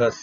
10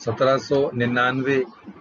1799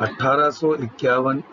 1851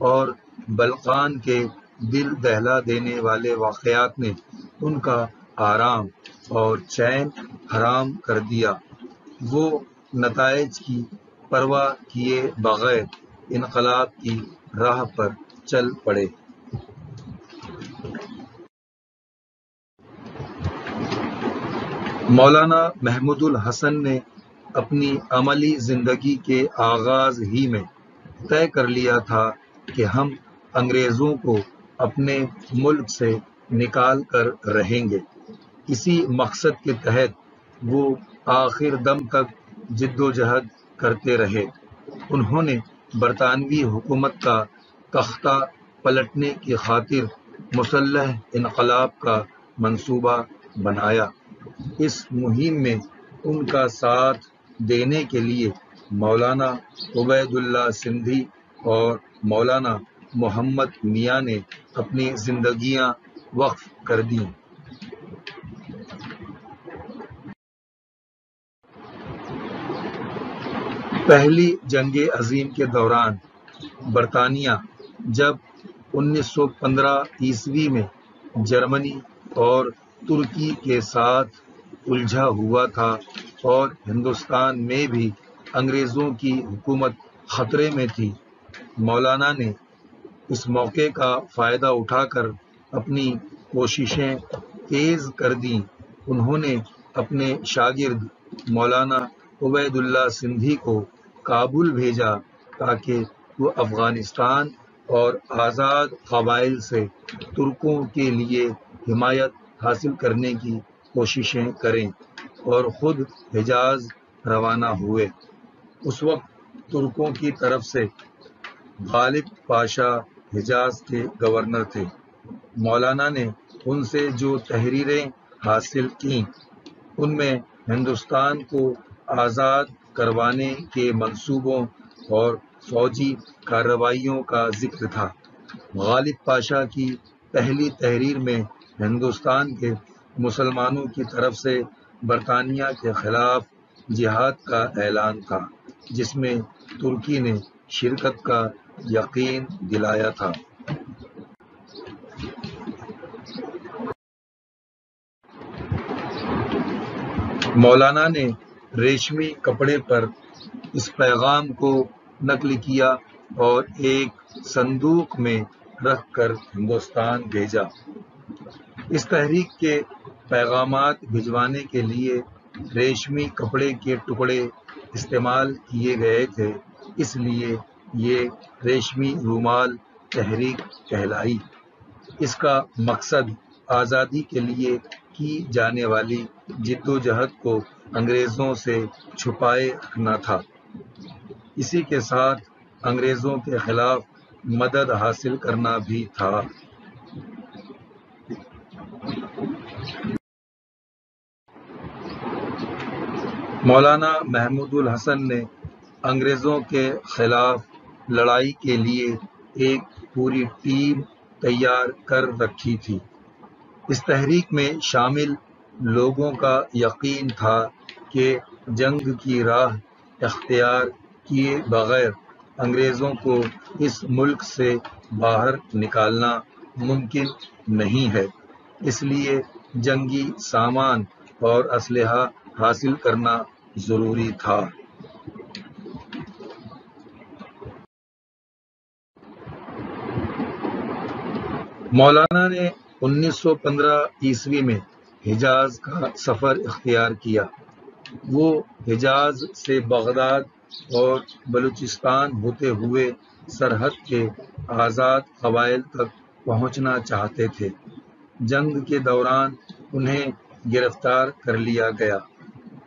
اور بلقان کے دل دہلا دینے والے واقعات نے ان کا آرام اور چین حرام کر دیا۔ وہ نتائج کی پرواہ کیے بغیر انقلاب کی راہ پر چل پڑے۔ مولانا محمود الحسن نے اپنی عملی زندگی کے آغاز ہی میں طے کر لیا تھا کہ ہم انگریزوں کو اپنے ملک سے نکال کر رہیں گے۔ اسی مقصد کے تحت وہ آخر دم تک جد و جہد کرتے رہے۔ انہوں نے برطانوی حکومت کا تختہ پلٹنے کی خاطر مسلح انقلاب کا منصوبہ بنایا۔ اس مہم میں ان کا ساتھ دینے کے لیے مولانا عبید اللہ سندھی اور مولانا محمد میاں نے اپنی زندگیاں وقف کر دیں۔ پہلی جنگ عظیم کے دوران برطانیہ جب 1915 عیسوی میں جرمنی اور ترکی کے ساتھ الجھا ہوا تھا اور ہندوستان میں بھی انگریزوں کی حکومت خطرے میں تھی، مولانا نے اس موقع کا فائدہ اٹھا کر اپنی کوششیں تیز کر دیں۔ انہوں نے اپنے شاگرد مولانا عبید اللہ سندھی کو کابل بھیجا تاکہ وہ افغانستان اور آزاد قبائل سے ترکوں کے لیے حمایت حاصل کرنے کی کوششیں کریں، اور خود حجاز روانہ ہوئے۔ اس وقت ترکوں کی طرف سے غالب پاشا حجاز کے گورنر تھے۔ مولانا نے ان سے جو تحریریں حاصل کیں ان میں ہندوستان کو آزاد کروانے کے منصوبوں اور فوجی کارروائیوں کا ذکر تھا۔ غالب پاشا کی پہلی تحریر میں ہندوستان کے مسلمانوں کی طرف سے برطانیہ کے خلاف جہاد کا اعلان تھا، جس میں ترکی نے شرکت کا یقین دلایا تھا۔ مولانا نے ریشمی کپڑے پر اس پیغام کو نقل کیا اور ایک صندوق میں رکھ کر ہندوستان بھیجا۔ اس تحریک کے پیغامات بھجوانے کے لیے ریشمی کپڑے کے ٹکڑے استعمال کیے گئے تھے، اس لیے یہ ریشمی رومال تحریک کہلائی۔ اس کا مقصد آزادی کے لیے کی جانے والی جدوجہد کو انگریزوں سے چھپائے رکھنا تھا۔ اسی کے ساتھ انگریزوں کے خلاف مدد حاصل کرنا بھی تھا۔ مولانا محمود الحسن نے انگریزوں کے خلاف لڑائی کے لیے ایک پوری ٹیم تیار کر رکھی تھی۔ اس تحریک میں شامل لوگوں کا یقین تھا کہ جنگ کی راہ اختیار کیے بغیر انگریزوں کو اس ملک سے باہر نکالنا ممکن نہیں ہے، اس لیے جنگی سامان اور اسلحہ حاصل کرنا ضروری تھا۔ مولانا نے 1915 عیسوی میں حجاز کا سفر اختیار کیا۔ وہ حجاز سے بغداد اور بلوچستان ہوتے ہوئے سرحد کے آزاد قبائل تک پہنچنا چاہتے تھے۔ جنگ کے دوران انہیں گرفتار کر لیا گیا،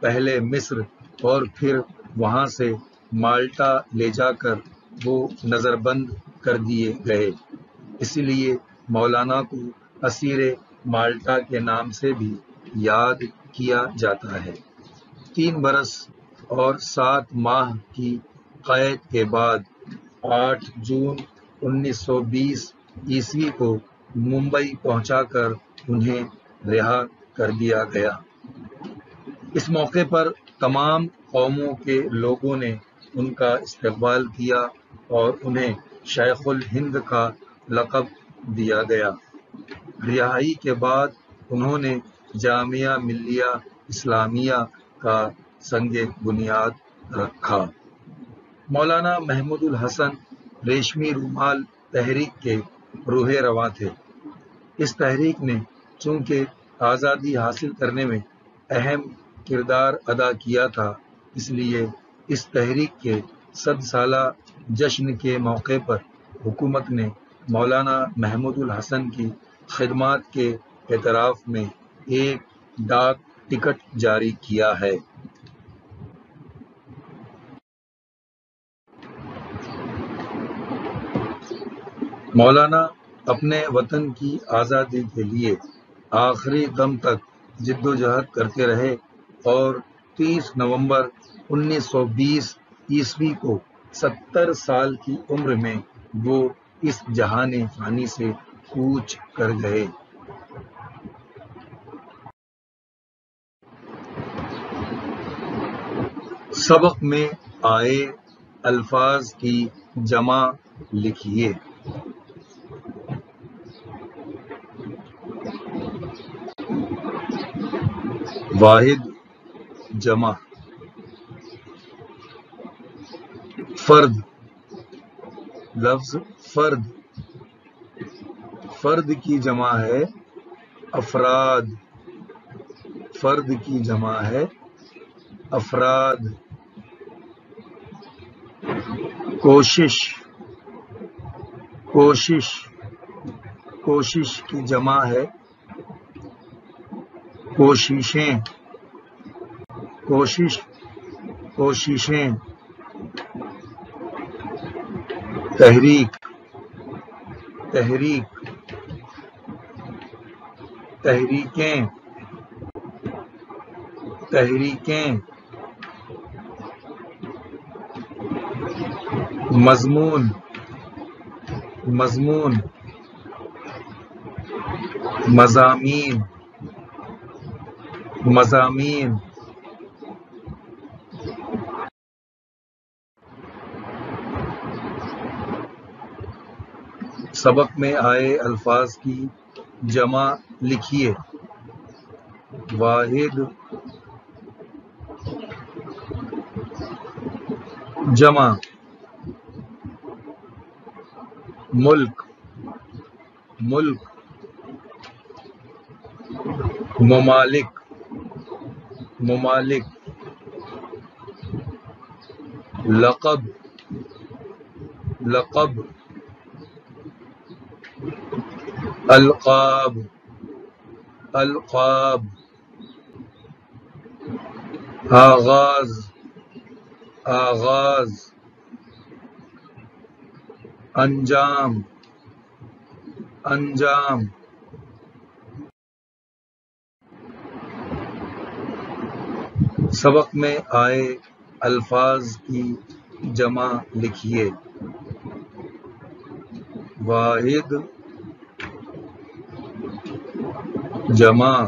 پہلے مصر اور پھر وہاں سے مالٹا لے جا کر وہ نظر بند کر دیے گئے، اس لیے مولانا کو اسیر مالٹا کے نام سے بھی یاد کیا جاتا ہے۔ 3 برس اور 7 ماہ کی قید کے بعد 8 جون 1920 عیسوی کو ممبئی پہنچا کر انہیں رہا کر دیا گیا۔ اس موقع پر تمام قوموں کے لوگوں نے ان کا استقبال کیا اور انہیں شیخ الہند کا لقب دیا گیا۔ رہائی کے بعد انہوں نے جامعہ ملیہ اسلامیہ کا سنگ بنیاد رکھا۔ مولانا محمود الحسن ریشمی رومال تحریک کے روح رواں تھے۔ اس تحریک نے چونکہ آزادی حاصل کرنے میں اہم کردار ادا کیا تھا، اس لیے اس تحریک کے 100 سالہ جشن کے موقع پر حکومت نے مولانا محمود الحسن کی خدمات کے اعتراف میں ایک ڈاک ٹکٹ جاری کیا ہے۔ مولانا اپنے وطن کی آزادی کے لیے آخری دم تک جدوجہد کرتے رہے اور 30 نومبر 1920 عیسوی کو 70 سال کی عمر میں وہ اس جہان فانی سے کوچ کر گئے۔ سبق میں آئے الفاظ کی جمع لکھیے۔ واحد جمع فرد، لفظ فرد، فرد کی جمع ہے افراد، فرد کی جمع ہے افراد۔ کوشش، کوشش، کوشش کی جمع ہے کوششیں، کوشش، کوششیں۔ تحریک، تحریک، تحریکیں، تحریکیں۔ مضمون، مضمون، مضامین، مضامین۔ سبق میں آئے الفاظ کی جمع لکھیے۔ واحد جمع ملک، ملک، ممالک، ممالک۔ لقب، لقب، القاب، القاب۔ آغاز، آغاز، انجام، انجام۔ سبق میں آئے الفاظ کی جمع لکھیے۔ واحد جمع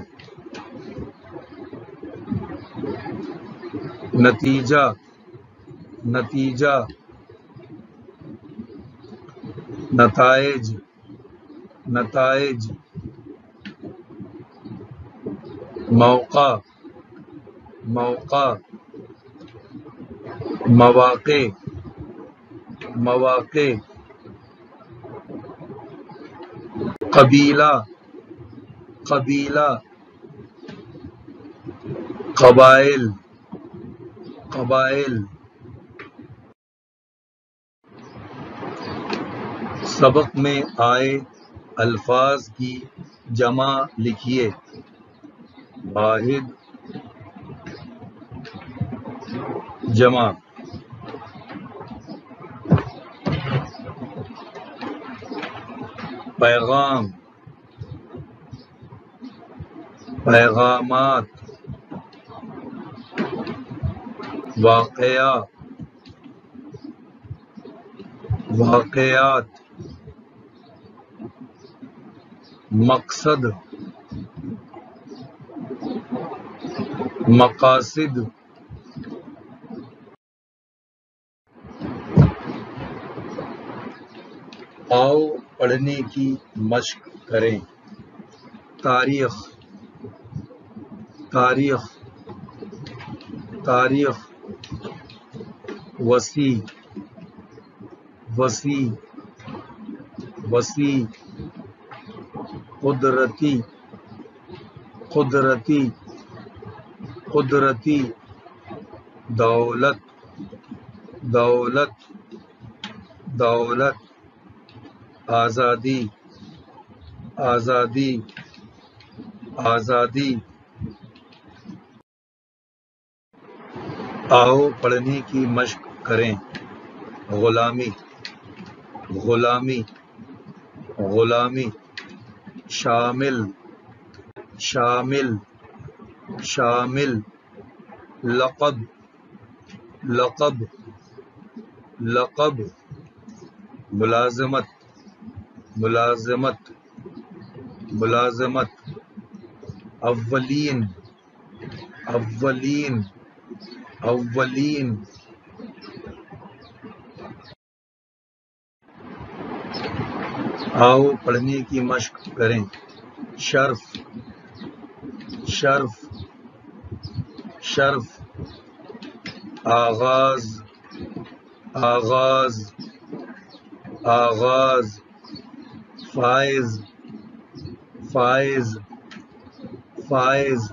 نتیجہ، نتیجہ، نتائج، نتائج۔ موقع، موقع، مواقع، مواقع۔ قبیلہ، قبیلہ، قبائل، قبائل۔ سبق میں آئے الفاظ کی جمع لکھیے۔ واحد جمع پیغام، پیغامات۔ واقعہ، واقعات۔ مقصد، مقاصد۔ آؤ پڑھنے کی مشق کریں۔ تاریخ، تاریخ، تاریخ، وسیع، وسیع، وسیع، قدرتی، قدرتی، قدرتی، دولت، دولت، دولت، آزادی، آزادی، آزادی۔ آؤ پڑھنے کی مشق کریں۔ غلامی، غلامی، غلامی، شامل، شامل، شامل، لقب، لقب، لقب، ملازمت، ملازمت، ملازمت، اولین، اولین، اولین۔ آؤ پڑھنے کی مشق کریں۔ شرف، شرف، شرف، آغاز، آغاز، آغاز، فائز، فائز، فائز،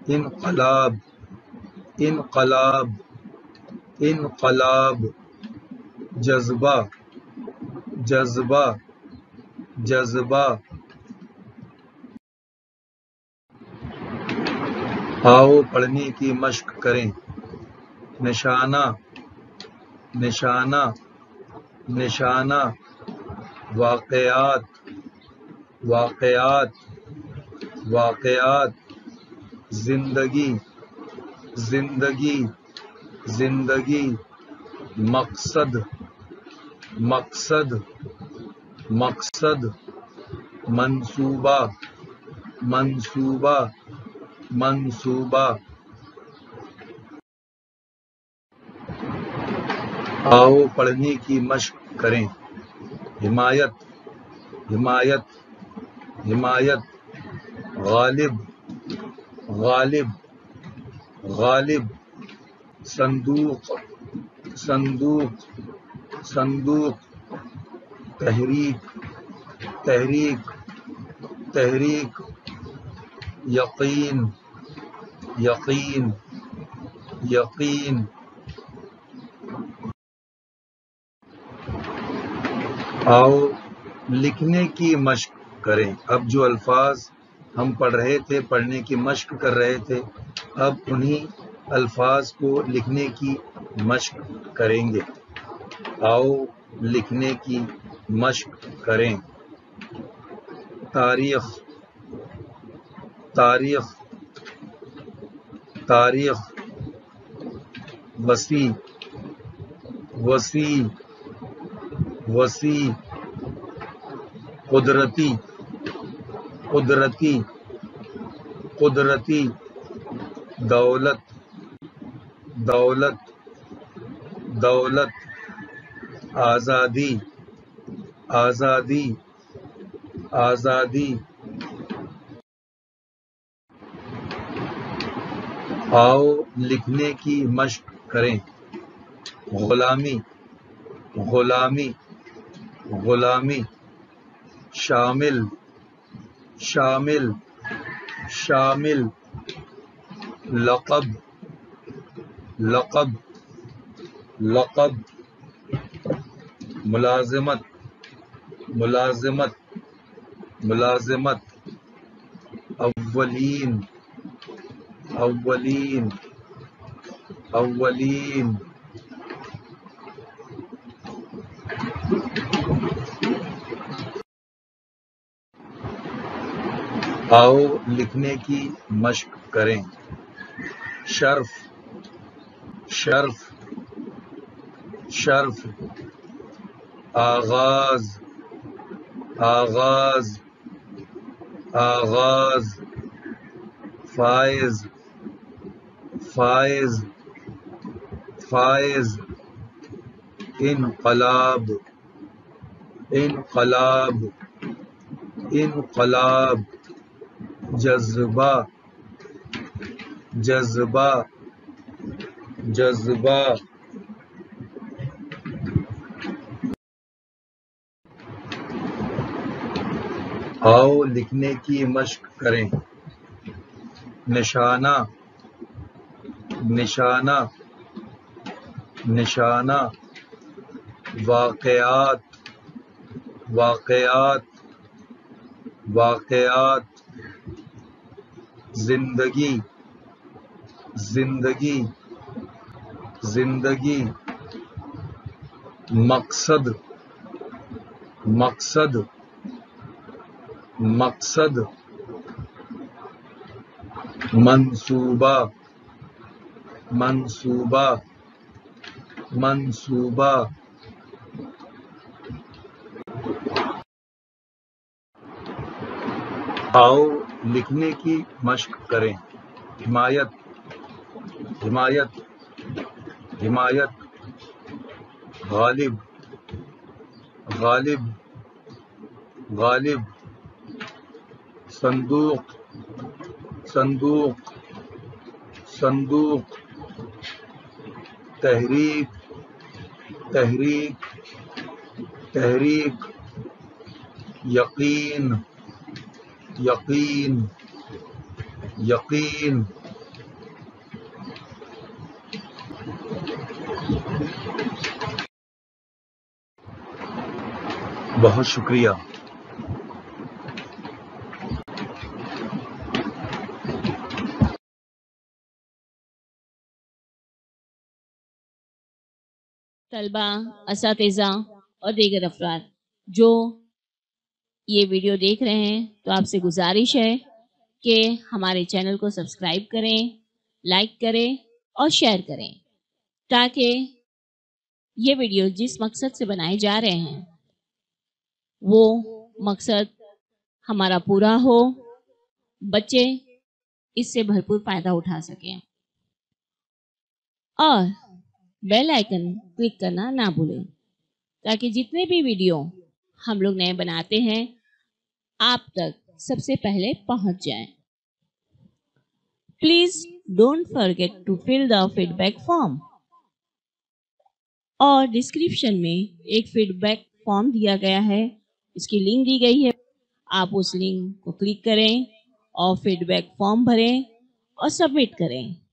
انقلاب، انقلاب، انقلاب، جذبہ، جذبہ، جذبہ۔ آؤ پڑھنے کی مشق کریں۔ نشانہ، نشانہ، نشانہ، واقعات، واقعات، واقعات، زندگی، زندگی، زندگی، مقصد، مقصد، مقصد، منصوبہ، منصوبہ، منصوبہ۔ آؤ پڑھنے کی مشق کریں۔ حمایت، حمایت، حمایت، غالب، غالب، غالب، صندوق، صندوق، صندوق، تحریک، تحریک، تحریک، یقین، یقین، یقین۔ آؤ لکھنے کی مشق کریں۔ اب جو الفاظ ہم پڑھ رہے تھے، پڑھنے کی مشق کر رہے تھے، اب انہی الفاظ کو لکھنے کی مشق کریں گے۔ آؤ لکھنے کی مشق کریں۔ تاریخ، تاریخ، تاریخ، وسیع، وسیع، وسیع، قدرتی، قدرتی، قدرتی، دولت، دولت، دولت، آزادی، آزادی، آزادی۔ آؤ لکھنے کی مشق کریں۔ غلامی، غلامی، غلامی، شامل، شامل، شامل، لقب، لقب، لقب، ملازمت، ملازمت، ملازمت، اولین، اولین، اولین۔ آؤ لکھنے کی مشق کریں۔ شرف، شرف، شرف، آغاز، آغاز، آغاز، فائز، فائز، فائز، انقلاب، انقلاب انقلاب جذبہ جذبہ جذبہ آؤ لکھنے کی مشق کریں نشانہ نشانہ نشانہ واقعات واقعات واقعات زندگی زندگی زندگی مقصد مقصد مقصد منصوبہ منصوبہ منصوبہ آؤ لکھنے کی مشق کریں حمایت حمایت حمایت غالب غالب غالب صندوق صندوق صندوق تحریک تحریک تحریک یقین یقین یقین بہت شکریہ طلبہ اساتذہ اور دیگر افراد جو یہ ویڈیو دیکھ رہے ہیں تو آپ سے گزارش ہے کہ ہمارے چینل کو سبسکرائب کریں لائک کریں اور شیئر کریں تاکہ یہ ویڈیو جس مقصد سے بنائے جا رہے ہیں وہ مقصد ہمارا پورا ہو بچے اس سے بھرپور فائدہ اٹھا سکیں اور بیل آئیکن کلک کرنا نہ بھولیں تاکہ جتنے بھی ویڈیو ہم لوگ نئے بناتے ہیں آپ تک سب سے پہلے پہنچ جائیں please don't forget to fill the feedback form اور ڈسکرپشن میں ایک فیڈ بیک فارم دیا گیا ہے اس کی لنک دی گئی ہے آپ اس لنک کو کلک کریں اور فیڈ بیک فارم بھریں اور سبمٹ کریں